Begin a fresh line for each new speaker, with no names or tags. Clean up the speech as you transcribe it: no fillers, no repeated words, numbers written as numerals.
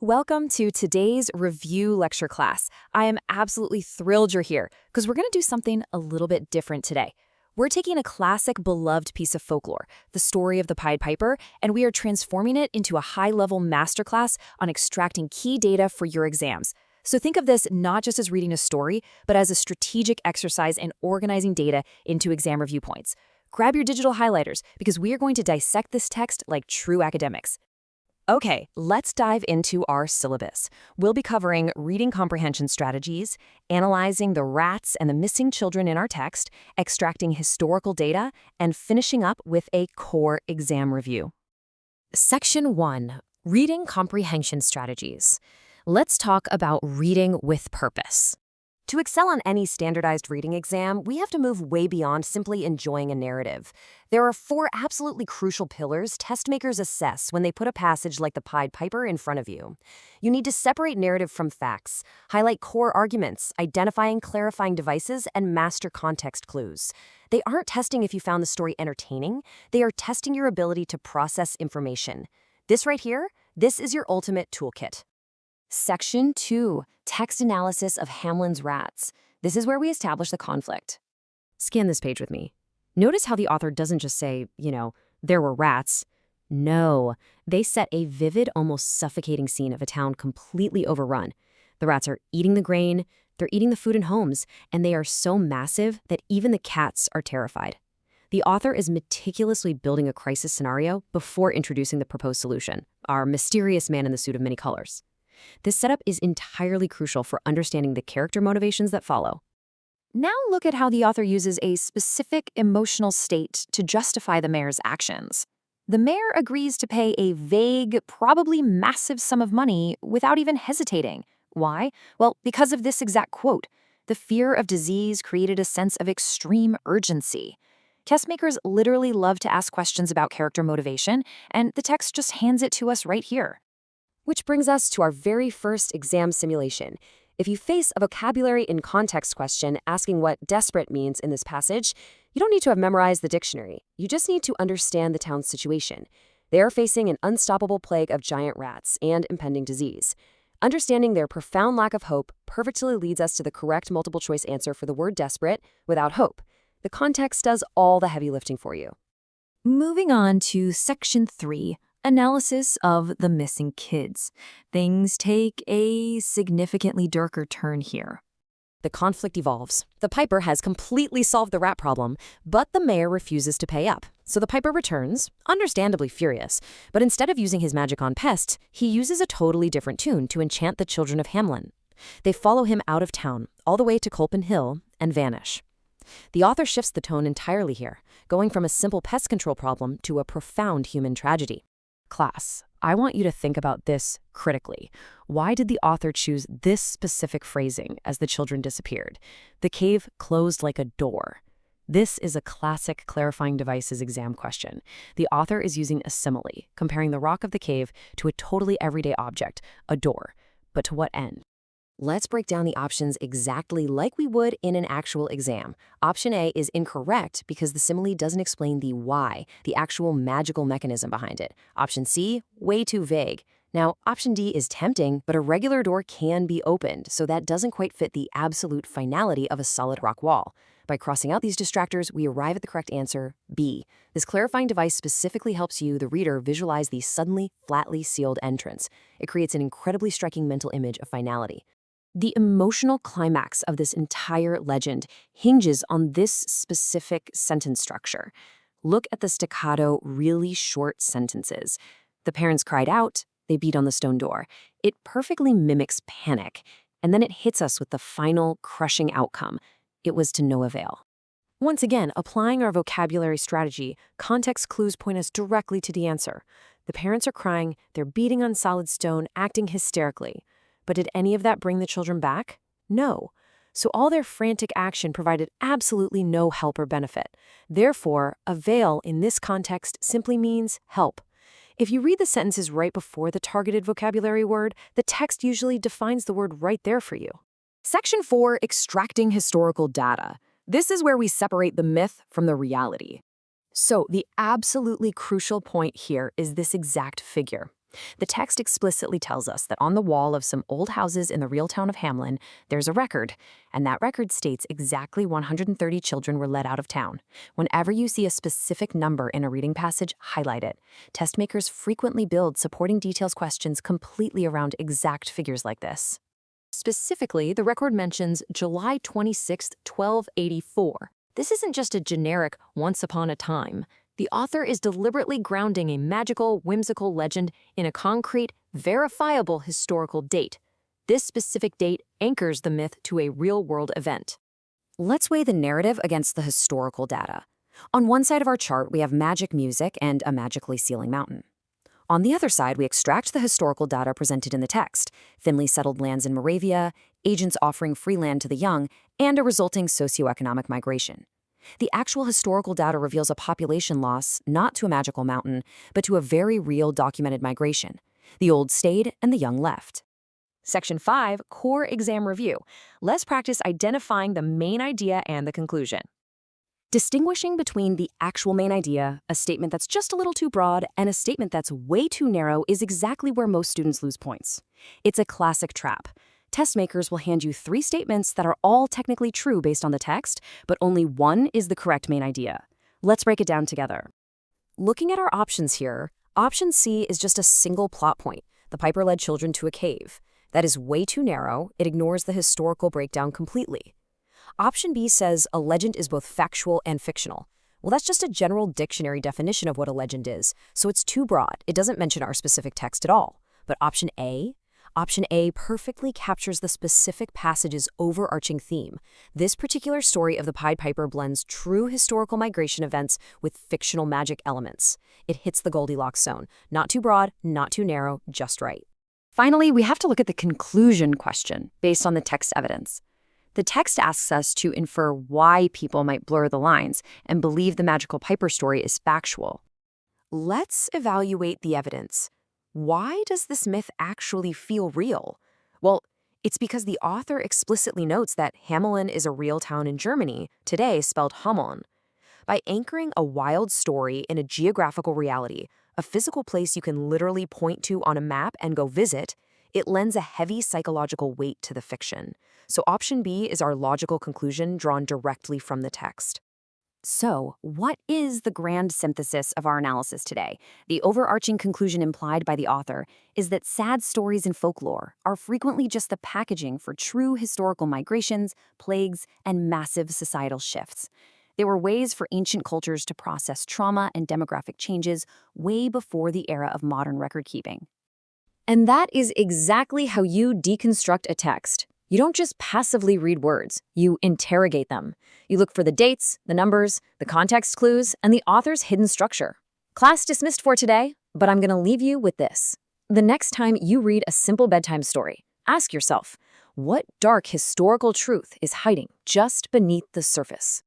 Welcome to today's review lecture class. I am absolutely thrilled you're here because we're going to do something a little bit different today. We're taking a classic beloved piece of folklore, the story of the Pied Piper, and we are transforming it into a high-level masterclass on extracting key data for your exams. So think of this not just as reading a story, but as a strategic exercise in organizing data into exam review points. Grab your digital highlighters because we are going to dissect this text like true academics. Okay, let's dive into our syllabus. We'll be covering reading comprehension strategies, analyzing the rats and the missing children in our text, extracting historical data, and finishing up with a core exam review. Section 1. Reading comprehension strategies. Let's talk about reading with purpose. To excel on any standardized reading exam, we have to move way beyond simply enjoying a narrative. There are 4 absolutely crucial pillars test makers assess when they put a passage like the Pied Piper in front of you. You need to separate narrative from facts, highlight core arguments, identifying clarifying devices, and master context clues. They aren't testing if you found the story entertaining, they are testing your ability to process information. This right here, this is your ultimate toolkit. Section 2. Text analysis of Hamlin's rats. This is where we establish the conflict. Scan this page with me. Notice how the author doesn't just say, there were rats. No, they set a vivid, almost suffocating scene of a town completely overrun. The rats are eating the grain, they're eating the food in homes, and they are so massive that even the cats are terrified. The author is meticulously building a crisis scenario before introducing the proposed solution, our mysterious man in the suit of many colors. This setup is entirely crucial for understanding the character motivations that follow. Now look at how the author uses a specific emotional state to justify the mayor's actions. The mayor agrees to pay a vague, probably massive sum of money without even hesitating. Why? Well, because of this exact quote. The fear of disease created a sense of extreme urgency. Test makers literally love to ask questions about character motivation, and the text just hands it to us right here. Which brings us to our very first exam simulation. If you face a vocabulary in context question asking what desperate means in this passage, you don't need to have memorized the dictionary. You just need to understand the town's situation. They are facing an unstoppable plague of giant rats and impending disease. Understanding their profound lack of hope perfectly leads us to the correct multiple choice answer for the word desperate without hope. The context does all the heavy lifting for you. Moving on to Section 3. Analysis of the missing kids. Things take a significantly darker turn here. The conflict evolves. The Piper has completely solved the rat problem, but the mayor refuses to pay up. So the Piper returns, understandably furious, but instead of using his magic on pests, he uses a totally different tune to enchant the children of Hamlin. They follow him out of town, all the way to Culpin Hill, and vanish. The author shifts the tone entirely here, going from a simple pest control problem to a profound human tragedy. Class, I want you to think about this critically. Why did the author choose this specific phrasing as the children disappeared? The cave closed like a door. This is a classic clarifying devices exam question. The author is using a simile, comparing the rock of the cave to a totally everyday object, a door. But to what end? Let's break down the options exactly like we would in an actual exam. Option A is incorrect because the simile doesn't explain the why, the actual magical mechanism behind it. Option C, way too vague. Now, option D is tempting, but a regular door can be opened, so that doesn't quite fit the absolute finality of a solid rock wall. By crossing out these distractors, we arrive at the correct answer, B. This clarifying device specifically helps you, the reader, visualize the suddenly, flatly sealed entrance. It creates an incredibly striking mental image of finality. The emotional climax of this entire legend hinges on this specific sentence structure. Look at the staccato, really short sentences. The parents cried out, they beat on the stone door. It perfectly mimics panic, and then it hits us with the final, crushing outcome. It was to no avail. Once again, applying our vocabulary strategy, context clues point us directly to the answer. The parents are crying, they're beating on solid stone, acting hysterically. But did any of that bring the children back? No. So all their frantic action provided absolutely no help or benefit. Therefore, avail in this context simply means help. If you read the sentences right before the targeted vocabulary word, the text usually defines the word right there for you. Section 4, Extracting Historical Data. This is where we separate the myth from the reality. So the absolutely crucial point here is this exact figure. The text explicitly tells us that on the wall of some old houses in the real town of Hamlin, there's a record, and that record states exactly 130 children were let out of town. Whenever you see a specific number in a reading passage, highlight it. Test makers frequently build supporting details questions completely around exact figures like this. Specifically, the record mentions July 26, 1284. This isn't just a generic once upon a time. The author is deliberately grounding a magical, whimsical legend in a concrete, verifiable historical date. This specific date anchors the myth to a real-world event. Let's weigh the narrative against the historical data. On one side of our chart, we have magic music and a magically sealing mountain. On the other side, we extract the historical data presented in the text, thinly settled lands in Moravia, agents offering free land to the young, and a resulting socioeconomic migration. The actual historical data reveals a population loss not to a magical mountain, but to a very real documented migration. The old stayed and the young left. Section 5, Core Exam Review. Let's practice identifying the main idea and the conclusion. Distinguishing between the actual main idea, a statement that's just a little too broad, and a statement that's way too narrow is exactly where most students lose points. It's a classic trap. Test makers will hand you 3 statements that are all technically true based on the text, but only one is the correct main idea. Let's break it down together. Looking at our options here, option C is just a single plot point. The Piper led children to a cave. That is way too narrow. It ignores the historical breakdown completely. Option B says a legend is both factual and fictional. Well, that's just a general dictionary definition of what a legend is, so it's too broad. It doesn't mention our specific text at all. But Option A perfectly captures the specific passage's overarching theme. This particular story of the Pied Piper blends true historical migration events with fictional magic elements. It hits the Goldilocks zone. Not too broad, not too narrow, just right. Finally, we have to look at the conclusion question based on the text evidence. The text asks us to infer why people might blur the lines and believe the magical Piper story is factual. Let's evaluate the evidence. Why does this myth actually feel real? Well, it's because the author explicitly notes that Hamelin is a real town in Germany, today spelled Hamon. By anchoring a wild story in a geographical reality, a physical place you can literally point to on a map and go visit, it lends a heavy psychological weight to the fiction. So option B is our logical conclusion drawn directly from the text. So, what is the grand synthesis of our analysis today? The overarching conclusion implied by the author is that sad stories in folklore are frequently just the packaging for true historical migrations, plagues, and massive societal shifts. They were ways for ancient cultures to process trauma and demographic changes way before the era of modern record-keeping. And that is exactly how you deconstruct a text. You don't just passively read words, you interrogate them. You look for the dates, the numbers, the context clues, and the author's hidden structure. Class dismissed for today, but I'm going to leave you with this. The next time you read a simple bedtime story, ask yourself, what dark historical truth is hiding just beneath the surface?